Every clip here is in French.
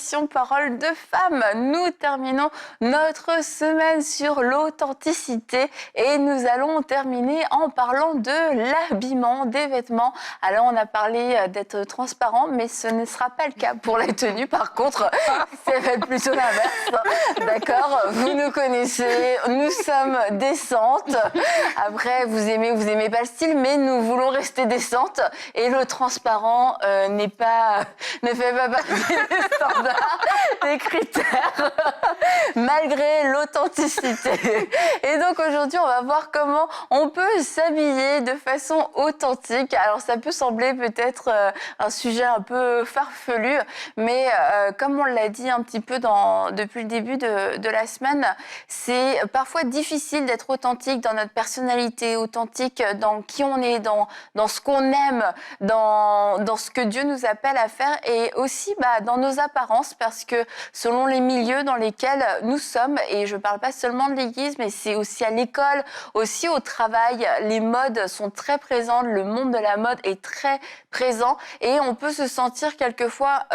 l'émission Parole de Femmes. Nous terminons notre semaine sur l'authenticité et nous allons terminer en parlant de l'habillement, des vêtements. Alors on a parlé d'être transparent, mais ce ne sera pas le cas pour la tenue. Par contre, ça va être plutôt l'inverse. D'accord? Vous nous connaissez, nous sommes décentes. Après, vous aimez pas le style, mais nous voulons rester décentes. Et le transparent ne fait pas partie des standards, des critères, malgré l'authenticité. Et donc aujourd'hui, on va voir comment on peut s'habiller de façon authentique. Alors ça peut sembler peut-être un sujet un peu farfelu, mais comme on l'a dit un petit peu depuis le début de la semaine, c'est parfois difficile d'être authentique dans notre personnalité, authentique dans qui on est, dans ce qu'on aime, dans ce que Dieu nous appelle à faire et aussi dans nos apparences parce que selon les milieux dans lesquels nous sommes, et je ne parle pas seulement de l'église, mais c'est aussi à l'école, aussi au travail, les modes sont très présentes, le monde de la mode est très présent et on peut se sentir quelquefois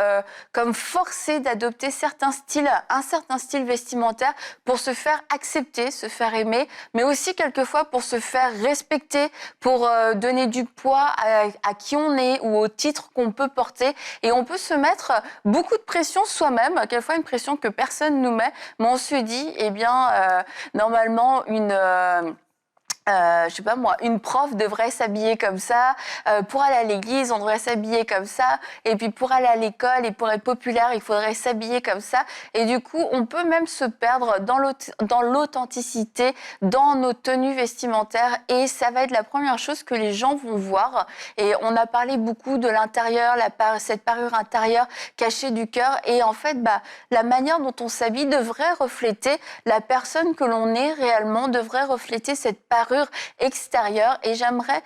comme forcé d'adopter un certain style vestimentaire pour se faire accepter, se faire aimer, mais aussi quelquefois pour se faire respecter, pour donner du poids à qui on est ou au titre qu'on peut porter. Et on peut se mettre beaucoup de pression soi-même, quelquefois une pression que personne nous met, mais on se dit, normalement, je sais pas moi, une prof devrait s'habiller comme ça, pour aller à l'église, on devrait s'habiller comme ça, et puis pour aller à l'école et pour être populaire, il faudrait s'habiller comme ça. Et du coup, on peut même se perdre dans l'authenticité, dans nos tenues vestimentaires, et ça va être la première chose que les gens vont voir. Et on a parlé beaucoup de l'intérieur, cette parure intérieure cachée du cœur, et en fait, la manière dont on s'habille devrait refléter la personne que l'on est réellement, devrait refléter cette parure extérieure. Et j'aimerais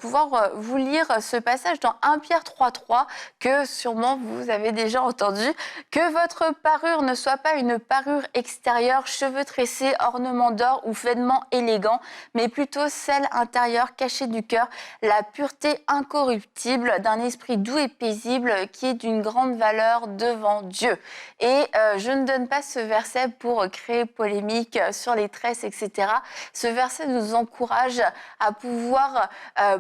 pouvoir vous lire ce passage dans 1 Pierre 3,3 que sûrement vous avez déjà entendu. Que votre parure ne soit pas une parure extérieure, cheveux tressés, ornements d'or ou vêtements élégants, mais plutôt celle intérieure cachée du cœur, la pureté incorruptible d'un esprit doux et paisible qui est d'une grande valeur devant Dieu. Et je ne donne pas ce verset pour créer polémique sur les tresses, etc. Ce verset nous encourage à pouvoir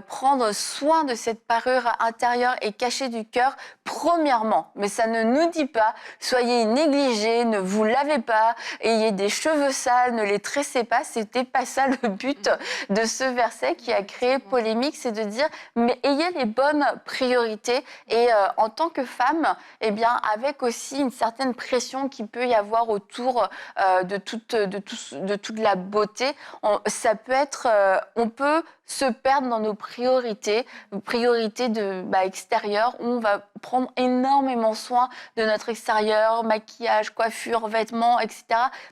prendre soin de cette parure intérieure et cachée du cœur, premièrement. Mais ça ne nous dit pas, soyez négligés, ne vous lavez pas, ayez des cheveux sales, ne les tressez pas. C'était pas ça le but de ce verset qui a créé polémique, c'est de dire, mais ayez les bonnes priorités. Et en tant que femme, avec aussi une certaine pression qu'il peut y avoir autour de toute la beauté, ça peut être, on peut se perdre dans nos priorités extérieures, où on va prendre énormément soin de notre extérieur, maquillage, coiffure, vêtements, etc.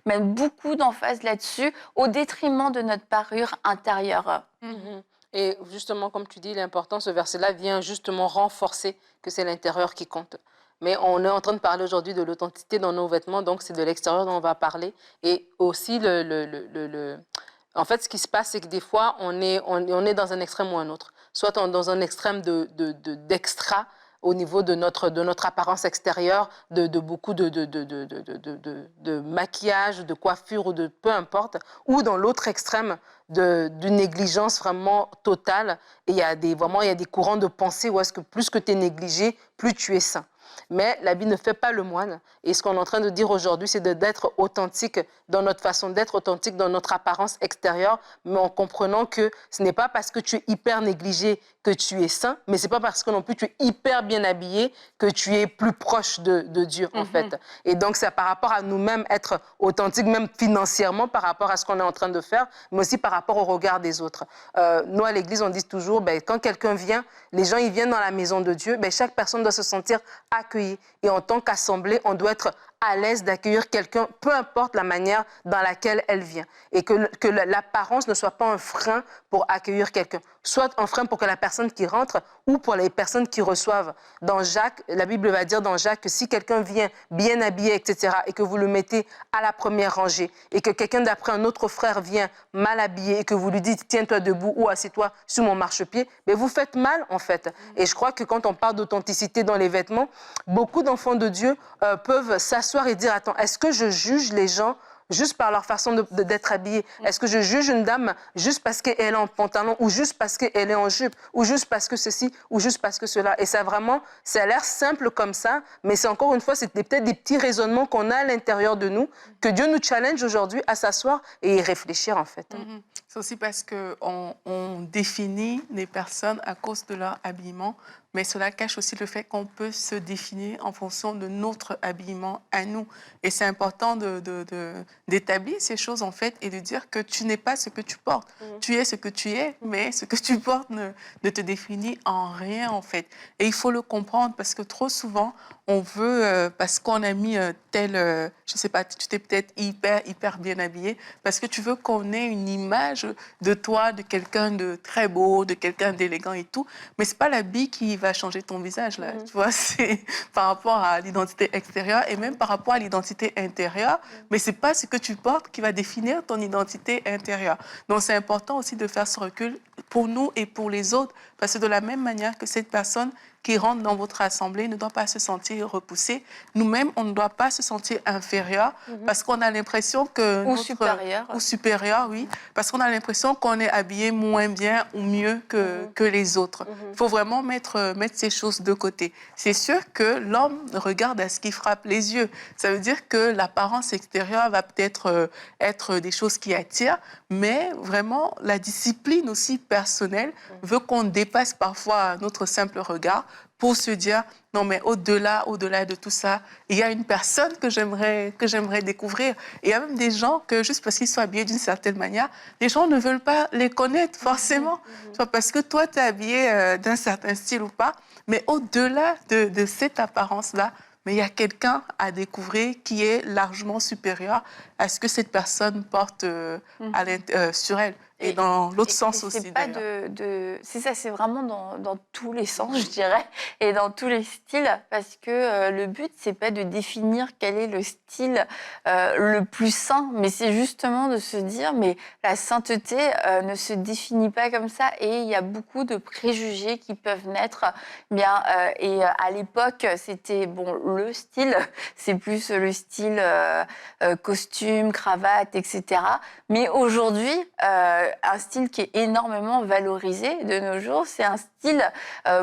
Mettre beaucoup d'emphase là-dessus, au détriment de notre parure intérieure. Et justement, comme tu dis, l'important, ce verset-là vient justement renforcer que c'est l'intérieur qui compte. Mais on est en train de parler aujourd'hui de l'authenticité dans nos vêtements, donc c'est de l'extérieur dont on va parler. Et aussi, en fait, ce qui se passe, c'est que des fois, on est dans un extrême ou un autre. Soit dans un extrême d'extra au niveau de notre apparence extérieure, beaucoup de maquillage, de coiffure ou de peu importe, ou dans l'autre extrême d'une négligence vraiment totale. Et il y a des courants de pensée où est-ce que plus que tu es négligé, plus tu es sain. Mais l'habit ne fait pas le moine. Et ce qu'on est en train de dire aujourd'hui, c'est d'être authentique dans notre façon d'être, authentique dans notre apparence extérieure, mais en comprenant que ce n'est pas parce que tu es hyper négligé que tu es sain, mais ce n'est pas parce que non plus tu es hyper bien habillé que tu es plus proche de Dieu, en fait. Et donc, c'est par rapport à nous-mêmes être authentique, même financièrement, par rapport à ce qu'on est en train de faire, mais aussi par rapport au regard des autres. Nous, à l'Église, on dit toujours, quand quelqu'un vient, les gens, ils viennent dans la maison de Dieu, chaque personne doit se sentir accueillie. Et en tant qu'assemblée, on doit être à l'aise d'accueillir quelqu'un, peu importe la manière dans laquelle elle vient. Et que l'apparence ne soit pas un frein pour accueillir quelqu'un. Soit un frein pour que la personne qui rentre ou pour les personnes qui reçoivent. Dans Jacques, la Bible va dire dans Jacques que si quelqu'un vient bien habillé, etc., et que vous le mettez à la première rangée, et que quelqu'un d'après un autre frère vient mal habillé et que vous lui dites « tiens-toi debout » ou « assieds-toi sur mon marchepied », mais vous faites mal en fait. Et je crois que quand on parle d'authenticité dans les vêtements, beaucoup d'enfants de Dieu peuvent s'asseoir et dire « attends, est-ce que je juge les gens juste par leur façon d'être habillée? Est-ce que je juge une dame juste parce qu'elle est en pantalon ou juste parce qu'elle est en jupe ou juste parce que ceci ou juste parce que cela? Et ça vraiment, ça a l'air simple comme ça, mais c'est encore une fois, c'est peut-être des petits raisonnements qu'on a à l'intérieur de nous, que Dieu nous challenge aujourd'hui à s'asseoir et y réfléchir en fait. C'est aussi parce qu'on définit les personnes à cause de leur habillement, mais cela cache aussi le fait qu'on peut se définir en fonction de notre habillement à nous. Et c'est important d'établir ces choses, en fait, et de dire que tu n'es pas ce que tu portes. Tu es ce que tu es, mais ce que tu portes ne te définit en rien, en fait. Et il faut le comprendre, parce que trop souvent, on veut, parce qu'on a mis je sais pas, tu t'es peut-être hyper bien habillé, parce que tu veux qu'on ait une image de toi, de quelqu'un de très beau, de quelqu'un d'élégant et tout, mais c'est pas l'habit qui va changer ton visage, là, tu vois, c'est par rapport à l'identité extérieure et même par rapport à l'identité intérieure, mais c'est pas ce que tu portes qui va définir ton identité intérieure. Donc c'est important aussi de faire ce recul pour nous et pour les autres, parce que de la même manière que cette personne qui rentre dans votre assemblée ne doit pas se sentir repoussée. Nous-mêmes, on ne doit pas se sentir inférieur parce qu'on a l'impression que... Ou supérieur. Ou supérieur, oui. Parce qu'on a l'impression qu'on est habillé moins bien ou mieux que les autres. Il faut vraiment mettre ces choses de côté. C'est sûr que l'homme regarde à ce qui frappe les yeux. Ça veut dire que l'apparence extérieure va peut-être être des choses qui attirent, mais vraiment, la discipline aussi personnelle veut qu'on dépasse parfois notre simple regard pour se dire, non mais au-delà de tout ça, il y a une personne que j'aimerais découvrir. Et il y a même des gens que, juste parce qu'ils sont habillés d'une certaine manière, les gens ne veulent pas les connaître forcément. Tu vois, parce que toi, tu es habillé d'un certain style ou pas, mais au-delà de cette apparence-là, mais il y a quelqu'un à découvrir qui est largement supérieur à ce que cette personne porte sur elle. Et dans l'autre sens aussi, c'est pas c'est ça, c'est vraiment dans tous les sens, je dirais, et dans tous les styles, parce que le but, c'est pas de définir quel est le style le plus saint, mais c'est justement de se dire, mais la sainteté ne se définit pas comme ça, et il y a beaucoup de préjugés qui peuvent naître. Bien, et à l'époque, c'était bon, le style, c'est plus le style costume, cravate, etc. Mais aujourd'hui, un style qui est énormément valorisé de nos jours, c'est un style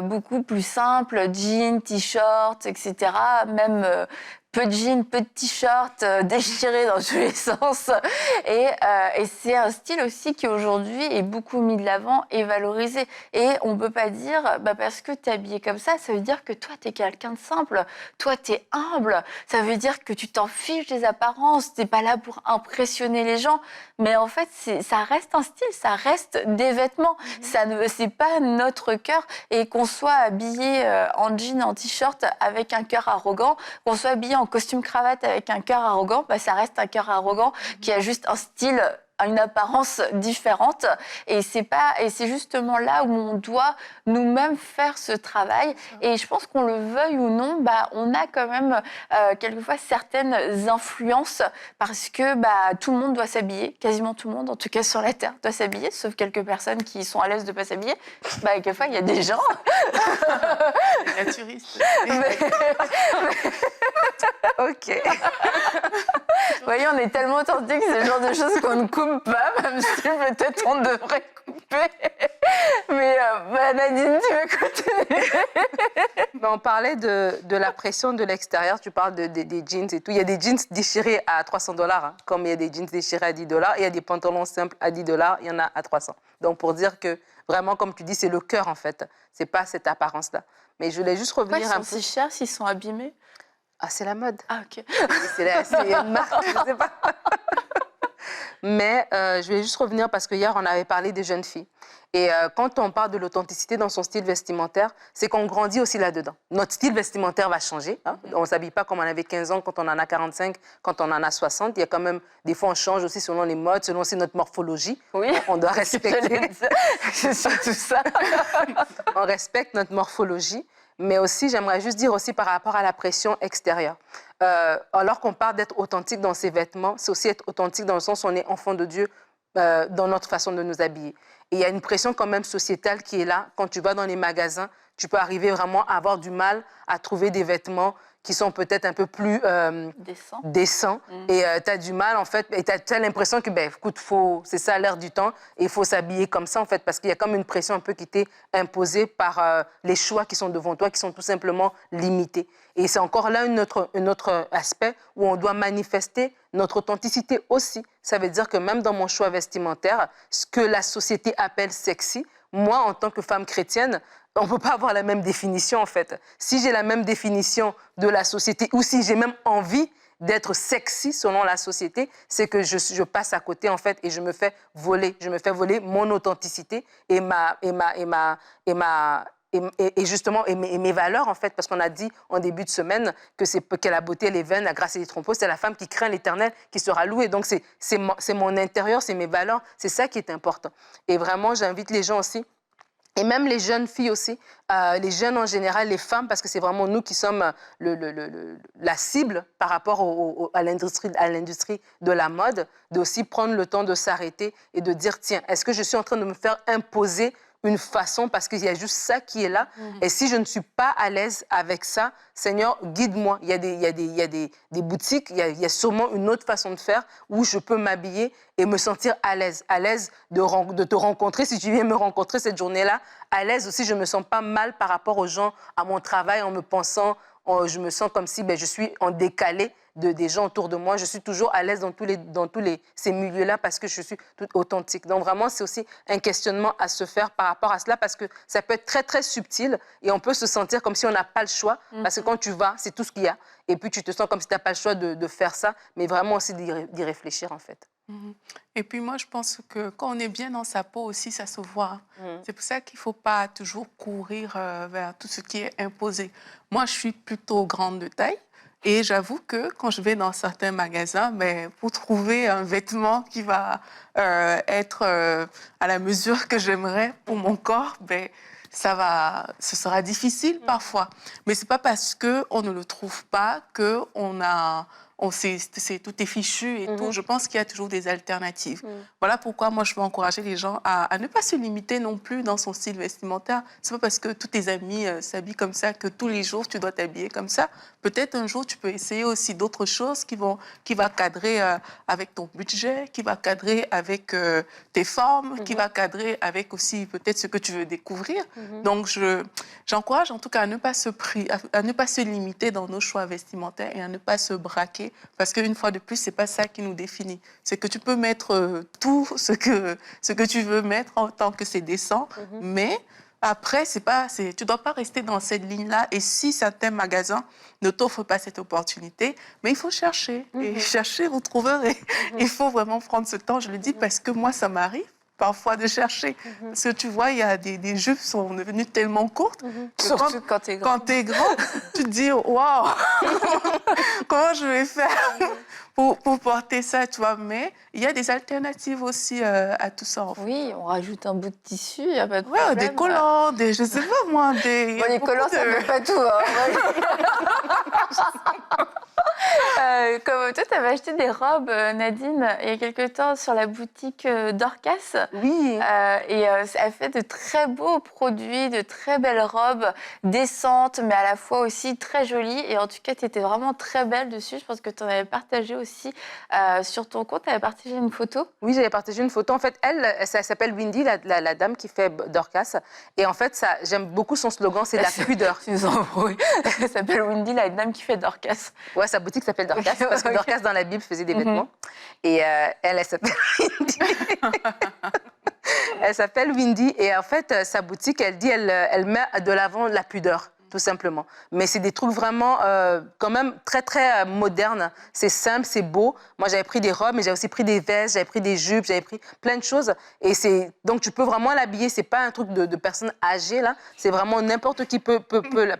beaucoup plus simple, jeans, t-shirts, etc. Même peu de jeans, peu de t-shirts, déchirés dans tous les sens. Et c'est un style aussi qui aujourd'hui est beaucoup mis de l'avant et valorisé. Et on ne peut pas dire, parce que tu es habillé comme ça veut dire que toi, tu es quelqu'un de simple. Toi, tu es humble. Ça veut dire que tu t'en fiches des apparences. Tu n'es pas là pour impressionner les gens. Mais en fait, ça reste un style, ça reste des vêtements. C'est pas notre cœur. Et qu'on soit habillé en jean, en t-shirt avec un cœur arrogant, qu'on soit habillé en costume cravate avec un cœur arrogant, ça reste un cœur arrogant qui a juste un style, une apparence différente. Et c'est justement là où on doit nous-mêmes faire ce travail. Et je pense qu'on le veuille ou non, on a quand même quelquefois certaines influences parce que tout le monde doit s'habiller, quasiment tout le monde, en tout cas sur la Terre, doit s'habiller, sauf quelques personnes qui sont à l'aise de ne pas s'habiller. Quelquefois, il y a des gens... Naturiste. Ok. Vous voyez, on est tellement authentique, c'est le genre de choses qu'on ne coupe pas, même si peut-être on devrait couper. Mais Nadine, tu veux continuer? On parlait de la pression de l'extérieur, tu parles des jeans et tout. Il y a des jeans déchirés à $300, hein, comme il y a des jeans déchirés à $10, et il y a des pantalons simples à $10, il y en a à 300. Donc pour dire que vraiment, comme tu dis, c'est le cœur en fait, c'est pas cette apparence-là. Mais je voulais juste revenir un peu. Ils sont si chers s'ils sont abîmés? Ah, c'est la mode. Ah, ok. C'est une marque, je sais pas. Mais je vais juste revenir parce que hier, on avait parlé des jeunes filles. Et quand on parle de l'authenticité dans son style vestimentaire, c'est qu'on grandit aussi là-dedans. Notre style vestimentaire va changer. Hein? On ne s'habille pas comme on avait 15 ans, quand on en a 45, quand on en a 60. Il y a quand même, des fois, on change aussi selon les modes, selon aussi notre morphologie. Oui, on doit respecter. C'est surtout ça. On respecte notre morphologie. Mais aussi, j'aimerais juste dire aussi par rapport à la pression extérieure. Alors qu'on parle d'être authentique dans ses vêtements, c'est aussi être authentique dans le sens où on est enfant de Dieu dans notre façon de nous habiller. Et il y a une pression quand même sociétale qui est là. Quand tu vas dans les magasins, tu peux arriver vraiment à avoir du mal à trouver des vêtements qui sont peut-être un peu plus décents. Et tu as du mal, en fait, et tu as l'impression que, ben, écoute, c'est ça l'air du temps, et il faut s'habiller comme ça, en fait, parce qu'il y a comme une pression un peu qui t'est imposée par les choix qui sont devant toi, qui sont tout simplement limités. Et c'est encore là un autre aspect où on doit manifester notre authenticité aussi. Ça veut dire que même dans mon choix vestimentaire, ce que la société appelle sexy, moi, en tant que femme chrétienne, on ne peut pas avoir la même définition, en fait. Si j'ai la même définition de la société, ou si j'ai même envie d'être sexy selon la société, c'est que je passe à côté, en fait, et je me fais voler. Je me fais voler mon authenticité et justement mes valeurs, en fait, parce qu'on a dit en début de semaine que la beauté, elle est vaine, la grâce et les trompeaux, c'est la femme qui craint l'Éternel qui sera louée. Donc, c'est mon intérieur, c'est mes valeurs, c'est ça qui est important. Et vraiment, j'invite les gens aussi, et même les jeunes filles aussi, les jeunes en général, les femmes, parce que c'est vraiment nous qui sommes la cible par rapport à l'industrie de la mode, d'aussi prendre le temps de s'arrêter et de dire, tiens, est-ce que je suis en train de me faire imposer une façon parce qu'il y a juste ça qui est là. Et si je ne suis pas à l'aise avec ça, Seigneur, guide-moi. Il y a des boutiques, il y a sûrement une autre façon de faire où je peux m'habiller et me sentir à l'aise de te rencontrer. Si tu viens me rencontrer cette journée-là, à l'aise aussi, je ne me sens pas mal par rapport aux gens, à mon travail, en me pensant, je me sens comme si je suis en décalé des gens autour de moi. Je suis toujours à l'aise dans tous ces milieux-là parce que je suis toute authentique. Donc vraiment, c'est aussi un questionnement à se faire par rapport à cela parce que ça peut être très, très subtil et on peut se sentir comme si on n'a pas le choix parce que quand tu vas, c'est tout ce qu'il y a. Et puis, tu te sens comme si tu n'as pas le choix de faire ça, mais vraiment aussi d'y réfléchir, en fait. Et puis moi, je pense que quand on est bien dans sa peau aussi, ça se voit. C'est pour ça qu'il ne faut pas toujours courir vers tout ce qui est imposé. Moi, je suis plutôt grande de taille. Et j'avoue que quand je vais dans certains magasins, pour trouver un vêtement qui va être à la mesure que j'aimerais pour mon corps, ce sera difficile parfois. Mais ce n'est pas parce qu'on ne le trouve pas tout est fichu et tout. Je pense qu'il y a toujours des alternatives. Voilà pourquoi moi, je veux encourager les gens à ne pas se limiter non plus dans son style vestimentaire. C'est pas parce que tous tes amis s'habillent comme ça que tous les jours, tu dois t'habiller comme ça. Peut-être un jour, tu peux essayer aussi d'autres choses qui vont cadrer avec ton budget, qui va cadrer avec tes formes, qui va cadrer avec aussi peut-être ce que tu veux découvrir. Donc, j'encourage en tout cas à ne pas se limiter dans nos choix vestimentaires et à ne pas se braquer. Parce qu'une fois de plus, c'est pas ça qui nous définit. C'est que tu peux mettre tout ce que tu veux mettre en tant que c'est décent, mais après, tu dois pas rester dans cette ligne-là. Et si certains magasins ne t'offrent pas cette opportunité, mais il faut chercher. Et chercher, vous trouverez. Il faut vraiment prendre ce temps, je le dis, parce que moi, ça m'arrive parfois de chercher. Parce que tu vois, il y a des jupes qui sont devenues tellement courtes que surtout quand tu es grand. Quand tu es grand, tu te dis, waouh, comment je vais faire pour porter ça, tu vois. Mais il y a des alternatives aussi à tout ça. En fait. Oui, on rajoute un bout de tissu, il n'y a pas de problème. Des collants, je sais pas moi. Les collants, ça ne fait pas tout. Comme toi, tu avais acheté des robes, Nadine, il y a quelque temps sur la boutique Dorcas. Oui. Elle fait de très beaux produits, de très belles robes, décentes, mais à la fois aussi très jolies. Et en tout cas, tu étais vraiment très belle dessus. Je pense que tu en avais partagé aussi sur ton compte. Tu avais partagé une photo. Oui, j'avais partagé une photo. En fait, elle s'appelle Windy, la dame qui fait Dorcas. Et en fait, j'aime beaucoup son slogan, c'est la pudeur. Elle s'appelle Windy, la dame qui fait Dorcas. Ouais, sa boutique s'appelle Dorcas, parce que Dorcas, dans la Bible, faisait des vêtements. Et elle s'appelle Windy. Elle s'appelle Windy. Et en fait, sa boutique, elle dit, elle met de l'avant la pudeur. tout simplement. Mais c'est des trucs vraiment quand même très, très modernes. C'est simple, c'est beau. Moi, j'avais pris des robes, mais j'avais aussi pris des vestes, j'avais pris des jupes, j'avais pris plein de choses. Donc, tu peux vraiment l'habiller. C'est pas un truc de personne âgée, là. C'est vraiment n'importe qui peut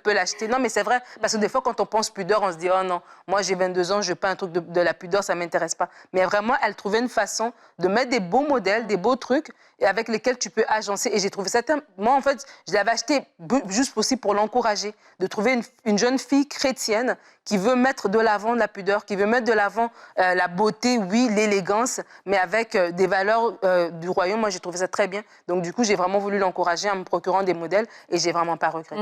l'acheter. Non, mais c'est vrai, parce que des fois, quand on pense pudeur, on se dit, oh non, moi, j'ai 22 ans, je veux pas un truc de la pudeur, ça m'intéresse pas. Mais vraiment, elle trouvait une façon de mettre des beaux modèles, des beaux trucs, et avec lesquels tu peux agencer. Et j'ai trouvé ça... Moi, en fait, je l'avais acheté juste aussi pour l'encourager, de trouver une jeune fille chrétienne qui veut mettre de l'avant la pudeur, qui veut mettre de l'avant la beauté, oui, l'élégance, mais avec des valeurs du royaume. Moi, j'ai trouvé ça très bien. Donc, du coup, j'ai vraiment voulu l'encourager en me procurant des modèles et j'ai vraiment pas regretté.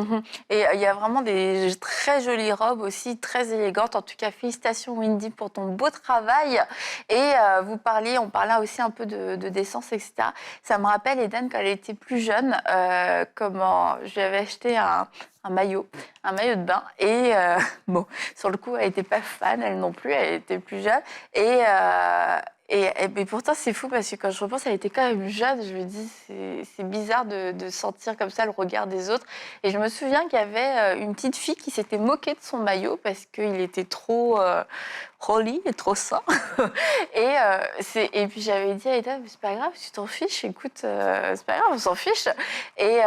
Et il y a vraiment des très jolies robes aussi, très élégantes. En tout cas, félicitations, Wendy, pour ton beau travail. Et on parlait aussi un peu de décence, etc. Ça me rappelle, Eden, quand elle était plus jeune, comment je lui avais acheté un maillot de bain. Et bon, sur le coup, elle n'était pas fan, elle non plus, elle était plus jeune. Mais pourtant, c'est fou parce que quand je repense, elle était quand même jeune. Je me dis, c'est bizarre de sentir comme ça le regard des autres. Et je me souviens qu'il y avait une petite fille qui s'était moquée de son maillot parce qu'il était trop holy et trop saint. Et puis j'avais dit à Eda, c'est pas grave, tu t'en fiches, écoute, c'est pas grave, on s'en fiche. Et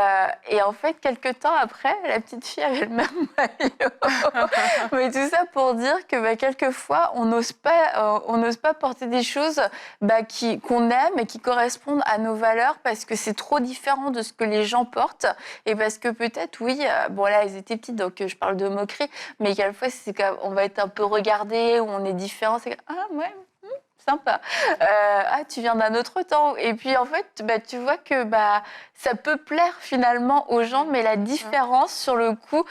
en fait, quelques temps après, la petite fille avait le même maillot. Mais tout ça pour dire que quelquefois, on n'ose pas porter des choses qu'on aime et qui correspondent à nos valeurs parce que c'est trop différent de ce que les gens portent et parce que peut-être, oui, bon là, elles étaient petites, donc je parle de moquerie, mais quelquefois, on va être un peu regardé ou on est différent, c'est ah ouais, sympa. Tu viens d'un autre temps. Et puis, en fait, tu vois que ça peut plaire finalement aux gens, mais la différence, sur le coup,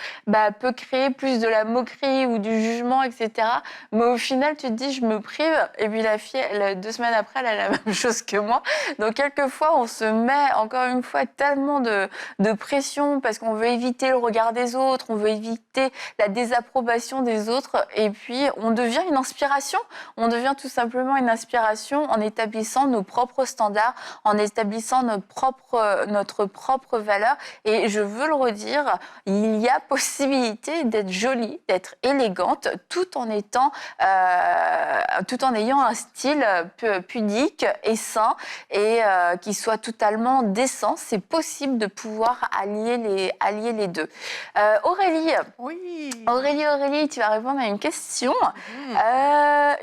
peut créer plus de la moquerie ou du jugement, etc. Mais au final, tu te dis, je me prive. Et puis, la fille, 2 semaines après, elle a la même chose que moi. Donc, quelquefois, on se met, encore une fois, tellement de pression parce qu'on veut éviter le regard des autres, on veut éviter la désapprobation des autres. Et puis, on devient une inspiration. On devient tout simplement une inspiration en établissant nos propres standards, en établissant notre propre valeur. Et je veux le redire, il y a possibilité d'être jolie, d'être élégante, tout en ayant un style pudique et sain et qui soit totalement décent. C'est possible de pouvoir allier les deux. Aurélie, Oui. Aurélie, tu vas répondre à une question.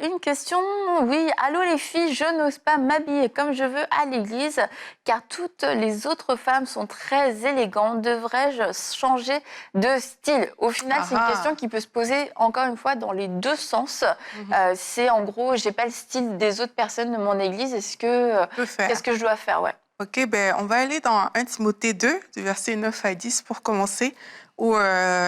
Une question, oui. Allô les filles, je n'ose pas m'habiller comme je veux à l'église car toutes les autres femmes sont très élégantes. Devrais-je changer de style? Au final, c'est une question qui peut se poser encore une fois dans les deux sens. C'est en gros, j'ai pas le style des autres personnes de mon église. Qu'est-ce que je dois faire? Ouais. Ok, on va aller dans 1 Timothée 2, du verset 9 à 10 pour commencer, où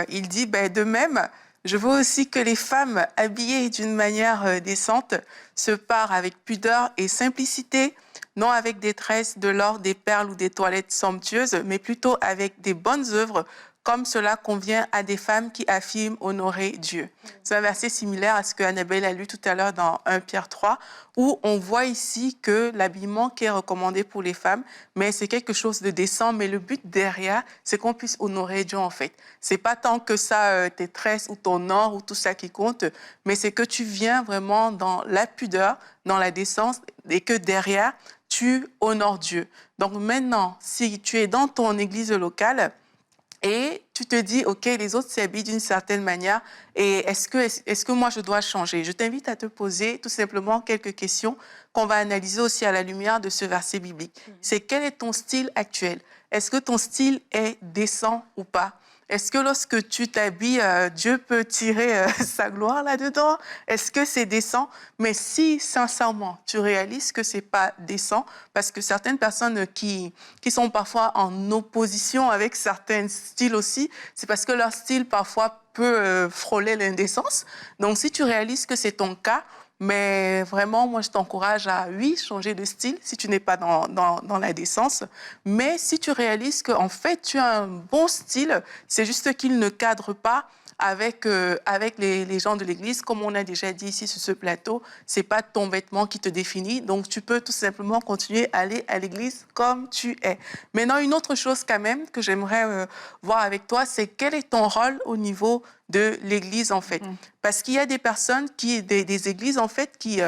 il dit, de même, je veux aussi que les femmes habillées d'une manière décente se parent avec pudeur et simplicité, non avec des tresses, de l'or, des perles ou des toilettes somptueuses, mais plutôt avec des bonnes œuvres, comme cela convient à des femmes qui affirment honorer Dieu. C'est un verset similaire à ce que Annabelle a lu tout à l'heure dans 1 Pierre 3, où on voit ici que l'habillement qui est recommandé pour les femmes, mais c'est quelque chose de décent, mais le but derrière, c'est qu'on puisse honorer Dieu en fait. C'est pas tant que ça, tes tresses ou ton or ou tout ça qui compte, mais c'est que tu viens vraiment dans la pudeur, dans la décence, et que derrière, tu honores Dieu. Donc maintenant, si tu es dans ton église locale, et tu te dis, OK, les autres s'habillent d'une certaine manière, et est-ce que moi, je dois changer? Je t'invite à te poser tout simplement quelques questions qu'on va analyser aussi à la lumière de ce verset biblique. C'est quel est ton style actuel? Est-ce que ton style est décent ou pas? Est-ce que lorsque tu t'habilles, Dieu peut tirer sa gloire là-dedans? Est-ce que c'est décent? Mais si, sincèrement, tu réalises que c'est pas décent, parce que certaines personnes qui sont parfois en opposition avec certains styles aussi, c'est parce que leur style, parfois, peut frôler l'indécence. Donc, si tu réalises que c'est ton cas, mais vraiment, moi, je t'encourage à, oui, changer de style si tu n'es pas dans la décence. Mais si tu réalises qu'en fait, tu as un bon style, c'est juste qu'il ne cadre pas avec les gens de l'Église. Comme on a déjà dit ici sur ce plateau, c'est pas ton vêtement qui te définit. Donc, tu peux tout simplement continuer à aller à l'Église comme tu es. Maintenant, une autre chose quand même que j'aimerais voir avec toi, c'est quel est ton rôle au niveau de l'Église, en fait. Parce qu'il y a des personnes, des églises, en fait, qui...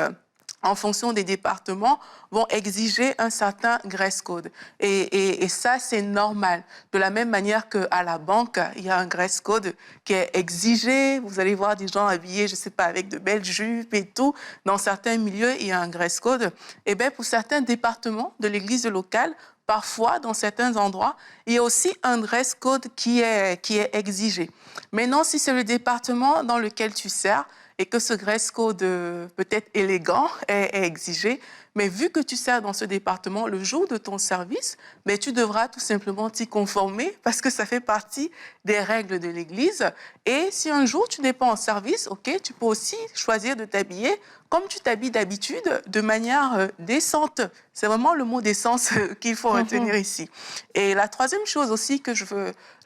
en fonction des départements, vont exiger un certain dress code. Et ça, c'est normal. De la même manière qu'à la banque, il y a un dress code qui est exigé. Vous allez voir des gens habillés, je ne sais pas, avec de belles jupes et tout. Dans certains milieux, il y a un dress code. Et bien, pour certains départements de l'église locale, parfois, dans certains endroits, il y a aussi un dress code qui est exigé. Maintenant, si c'est le département dans lequel tu sers, et que ce dress code peut-être élégant est exigé, mais vu que tu sers dans ce département, le jour de ton service, mais tu devras tout simplement t'y conformer parce que ça fait partie des règles de l'Église. Et si un jour tu n'es pas en service, ok, tu peux aussi choisir de t'habiller comme tu t'habilles d'habitude, de manière décente. C'est vraiment le mot décence qu'il faut retenir ici. Et la troisième chose aussi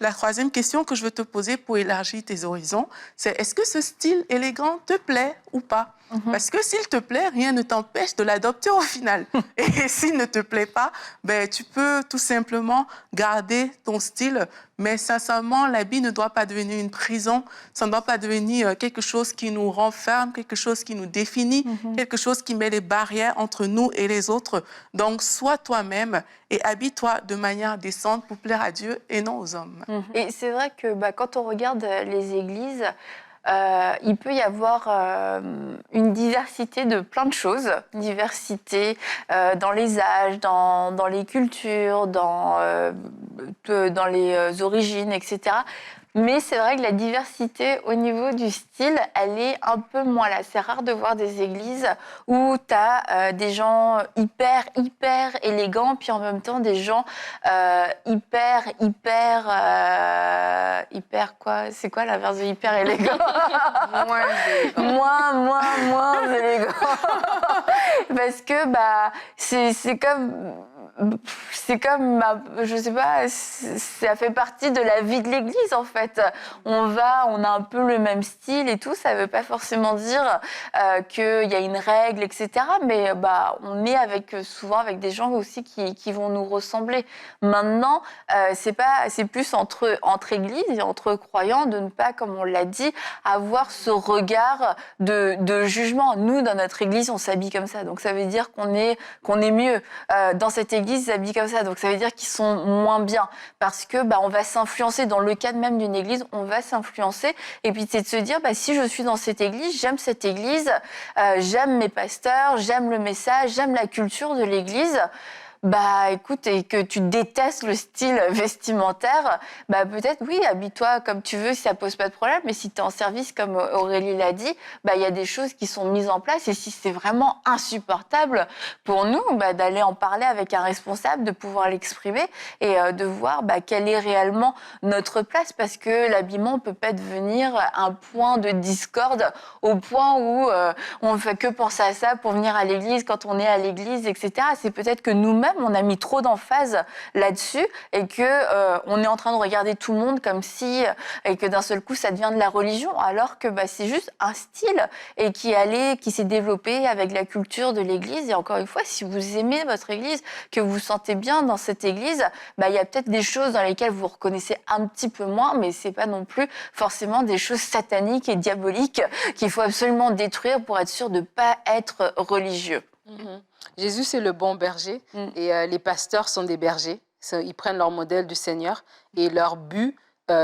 la troisième question que je veux te poser pour élargir tes horizons, c'est est-ce que ce style élégant te plaît ou pas? Parce que s'il te plaît, rien ne t'empêche de l'adopter au final. Et s'il ne te plaît pas, ben, tu peux tout simplement garder ton style. Mais sincèrement, l'habit ne doit pas devenir une prison. Ça ne doit pas devenir quelque chose qui nous renferme, quelque chose qui nous définit, quelque chose qui met des barrières entre nous et les autres. Donc, sois toi-même et habille-toi de manière décente pour plaire à Dieu et non aux hommes. Et c'est vrai que quand on regarde les églises, il peut y avoir une diversité de plein de choses, diversité dans les âges, dans les cultures, dans les origines, etc. Mais c'est vrai que la diversité au niveau du style, elle est un peu moins là. C'est rare de voir des églises où tu as des gens hyper élégants, puis en même temps des gens hyper quoi? C'est quoi l'inverse de hyper élégant? Moins élégant. Parce que c'est comme, je sais pas, ça fait partie de la vie de l'Église en fait. On a un peu le même style et tout. Ça veut pas forcément dire qu'il y a une règle, etc. Mais on est souvent avec des gens aussi qui vont nous ressembler. Maintenant, c'est plus entre églises et entre croyants de ne pas, comme on l'a dit, avoir ce regard de jugement. Nous, dans notre Église, on s'habille comme ça, donc ça veut dire qu'on est mieux. Dans cette Église, ils s'habillent comme ça, donc ça veut dire qu'ils sont moins bien, parce que on va s'influencer. Dans le cadre même d'une église, on va s'influencer, et puis c'est de se dire si je suis dans cette église, j'aime cette église, j'aime mes pasteurs, j'aime le message, j'aime la culture de l'église. Écoute, et que tu détestes le style vestimentaire, peut-être, oui, habille-toi comme tu veux si ça pose pas de problème, mais si tu es en service, comme Aurélie l'a dit, il y a des choses qui sont mises en place, et si c'est vraiment insupportable pour nous, d'aller en parler avec un responsable, de pouvoir l'exprimer, et de voir quelle est réellement notre place, parce que l'habillement peut pas devenir un point de discorde, au point où on ne fait que penser à ça pour venir à l'église, quand on est à l'église, etc. C'est peut-être que nous-mêmes, on a mis trop d'emphase là-dessus et que on est en train de regarder tout le monde comme si et que d'un seul coup ça devient de la religion, alors que c'est juste un style et qui s'est développé avec la culture de l'Église. Et encore une fois, si vous aimez votre Église, que vous vous sentez bien dans cette Église, il y a peut-être des choses dans lesquelles vous vous reconnaissez un petit peu moins, mais c'est pas non plus forcément des choses sataniques et diaboliques qu'il faut absolument détruire pour être sûr de pas être religieux. Jésus, c'est le bon berger et les pasteurs sont des bergers. Ils prennent leur modèle du Seigneur et leur but,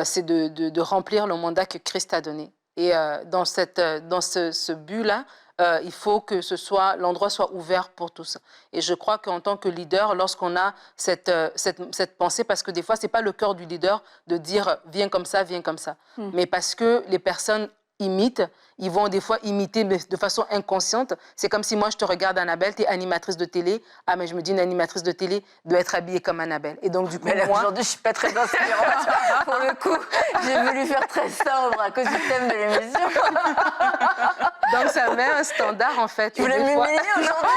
c'est de remplir le mandat que Christ a donné. Et dans ce but-là, il faut que l'endroit soit ouvert pour tous. Et je crois qu'en tant que leader, lorsqu'on a cette pensée, parce que des fois, ce n'est pas le cœur du leader de dire « viens comme ça », mais parce que les personnes imitent, ils vont des fois imiter mais de façon inconsciente. C'est comme si moi je te regarde, Annabelle, tu es animatrice de télé. Ah, mais je me dis, une animatrice de télé doit être habillée comme Annabelle. Et donc du coup, moi... Aujourd'hui, je suis pas très inspirante. Pour le coup, j'ai voulu faire très sobre à cause du thème de l'émission. Donc ça met un standard en fait. Tu voulais m'humilier aujourd'hui?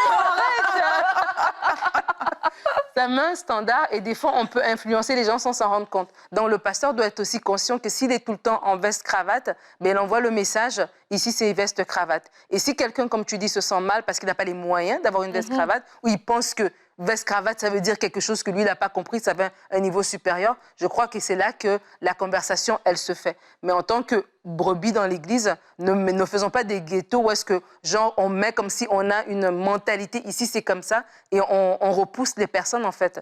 certains standards et des fois, on peut influencer les gens sans s'en rendre compte. Donc, le pasteur doit être aussi conscient que s'il est tout le temps en veste-cravate, ben, il envoie le message, ici, c'est veste-cravate. Et si quelqu'un, comme tu dis, se sent mal parce qu'il n'a pas les moyens d'avoir une veste-cravate, ou il pense que veste-cravate, ça veut dire quelque chose que lui, il n'a pas compris, ça va un niveau supérieur, je crois que c'est là que la conversation, elle se fait. Mais en tant que brebis dans l'Église, ne faisons pas des ghettos où est-ce que, genre, on met comme si on a une mentalité, ici, c'est comme ça, et on repousse les personnes, en fait.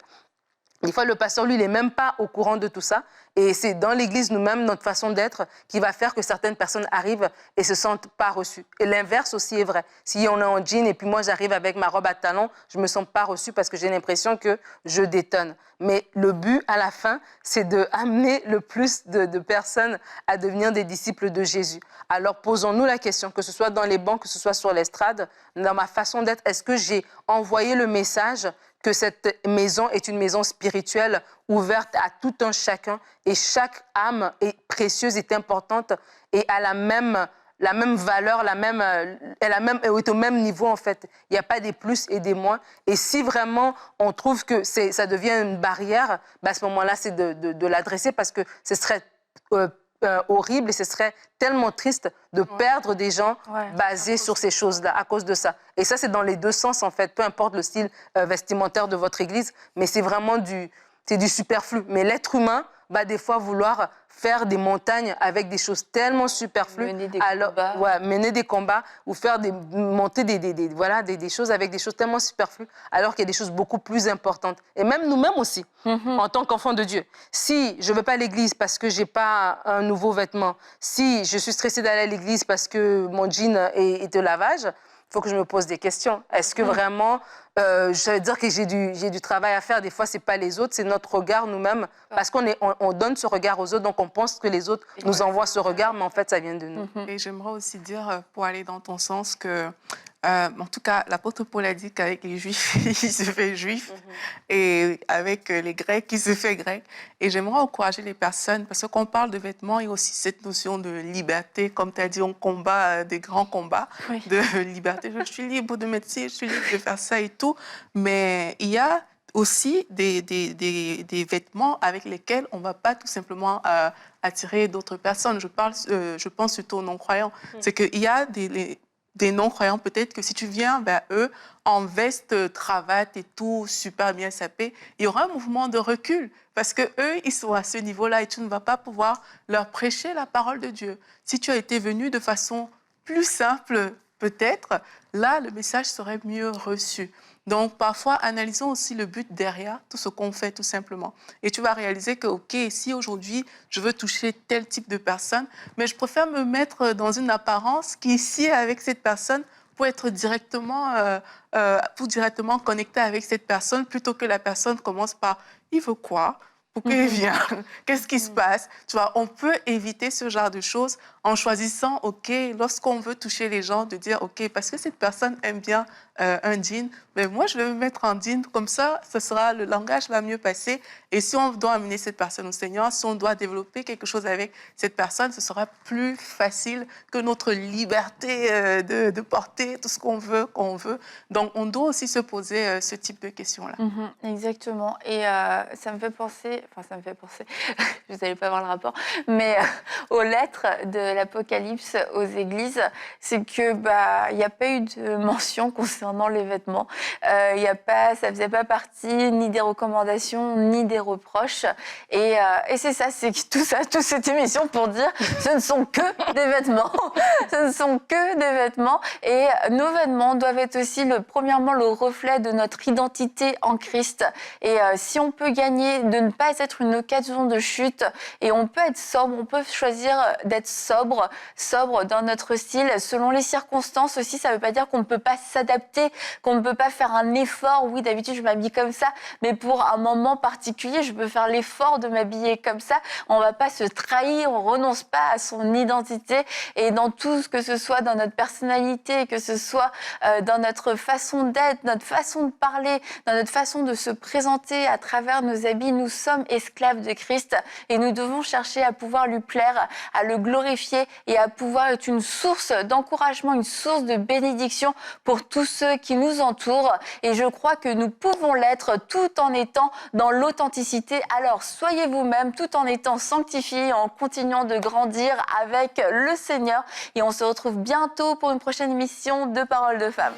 Des fois, le pasteur, lui, il n'est même pas au courant de tout ça. Et c'est dans l'Église, nous-mêmes, notre façon d'être, qui va faire que certaines personnes arrivent et se sentent pas reçues. Et l'inverse aussi est vrai. Si on est en jean et puis moi, j'arrive avec ma robe à talons, je me sens pas reçue parce que j'ai l'impression que je détonne. Mais le but, à la fin, c'est d'amener le plus de personnes à devenir des disciples de Jésus. Alors, posons-nous la question, que ce soit dans les bancs, que ce soit sur l'estrade, dans ma façon d'être, est-ce que j'ai envoyé le message que cette maison est une maison spirituelle ouverte à tout un chacun et chaque âme est précieuse, est importante et a la même valeur, est au même niveau en fait. Il n'y a pas des plus et des moins. Et si vraiment on trouve que ça devient une barrière, ben à ce moment-là, c'est de l'adresser parce que ce serait horrible et ce serait tellement triste de perdre des gens basés sur ces choses-là, à cause de ça. Et ça, c'est dans les deux sens, en fait, peu importe le style vestimentaire de votre église, mais c'est vraiment du superflu. Mais l'être humain va des fois vouloir faire des montagnes avec des choses tellement superflues. Mener des combats. Ouais, mener des combats ou faire monter des choses avec des choses tellement superflues, alors qu'il y a des choses beaucoup plus importantes. Et même nous-mêmes aussi, en tant qu'enfants de Dieu. Si je ne vais pas à l'église parce que je n'ai pas un nouveau vêtement, si je suis stressée d'aller à l'église parce que mon jean est de lavage, il faut que je me pose des questions. Est-ce que vraiment, ça veut dire que j'ai du travail à faire? Des fois, ce n'est pas les autres, c'est notre regard nous-mêmes. Parce on donne ce regard aux autres, donc on pense que les autres nous envoient ce regard, mais en fait, ça vient de nous. Et j'aimerais aussi dire, pour aller dans ton sens, que, en tout cas, l'apôtre Paul a dit qu'avec les Juifs, il se fait juif, et avec les Grecs, il se fait grec. Et j'aimerais encourager les personnes, parce qu'on parle de vêtements, il y a aussi cette notion de liberté. Comme tu as dit, on combat des grands combats de liberté. Je suis libre de mettre ci, je suis libre de faire ça et tout. Mais il y a aussi des vêtements avec lesquels on ne va pas tout simplement attirer d'autres personnes. Je pense surtout aux non-croyants. C'est qu'il y a des non-croyants, peut-être que si tu viens vers eux en veste, cravate et tout, super bien sapé, il y aura un mouvement de recul parce qu'eux, ils sont à ce niveau-là et tu ne vas pas pouvoir leur prêcher la parole de Dieu. Si tu as été venu de façon plus simple, peut-être, là, le message serait mieux reçu. Donc, parfois, analysons aussi le but derrière tout ce qu'on fait, tout simplement. Et tu vas réaliser que, OK, si aujourd'hui, je veux toucher tel type de personne, mais je préfère me mettre dans une apparence qui, ici, avec cette personne, pour être directement connecter avec cette personne, plutôt que la personne commence par « il veut quoi ?» Pourquoi il vient? Qu'est-ce qui se passe? Tu vois, on peut éviter ce genre de choses en choisissant, OK, lorsqu'on veut toucher les gens, de dire, OK, parce que cette personne aime bien un jean, mais moi, je vais me mettre en jean. Comme ça, le langage va mieux passer. Et si on doit amener cette personne au Seigneur, si on doit développer quelque chose avec cette personne, ce sera plus facile que notre liberté de porter tout ce qu'on veut, Donc, on doit aussi se poser ce type de questions-là. Exactement. Et ça me fait penser, vous n'allez pas voir le rapport, mais aux lettres de l'Apocalypse aux églises, c'est que il n'y a pas eu de mention concernant les vêtements. Ça faisait pas partie ni des recommandations ni des reproches. Et c'est ça, c'est toute cette émission pour dire, ce ne sont que des vêtements. Ce ne sont que des vêtements. Et nos vêtements doivent être aussi premièrement le reflet de notre identité en Christ. Et si on peut gagner de ne pas être une occasion de chute, et on peut être sobre, on peut choisir d'être sobre dans notre style, selon les circonstances aussi. Ça ne veut pas dire qu'on ne peut pas s'adapter, qu'on ne peut pas faire un effort. Oui, d'habitude, je m'habille comme ça, mais pour un moment particulier, je peux faire l'effort de m'habiller comme ça. On ne va pas se trahir, on ne renonce pas à son identité. Et dans tout ce que ce soit dans notre personnalité, que ce soit dans notre façon d'être, notre façon de parler, dans notre façon de se présenter à travers nos habits, nous sommes esclaves de Christ et nous devons chercher à pouvoir lui plaire, à le glorifier et à pouvoir être une source d'encouragement, une source de bénédiction pour tous ceux qui nous entourent. Et je crois que nous pouvons l'être tout en étant dans l'authenticité. Alors soyez vous-même tout en étant sanctifiés, en continuant de grandir avec le Seigneur. Et on se retrouve bientôt pour une prochaine émission de Paroles de Femmes.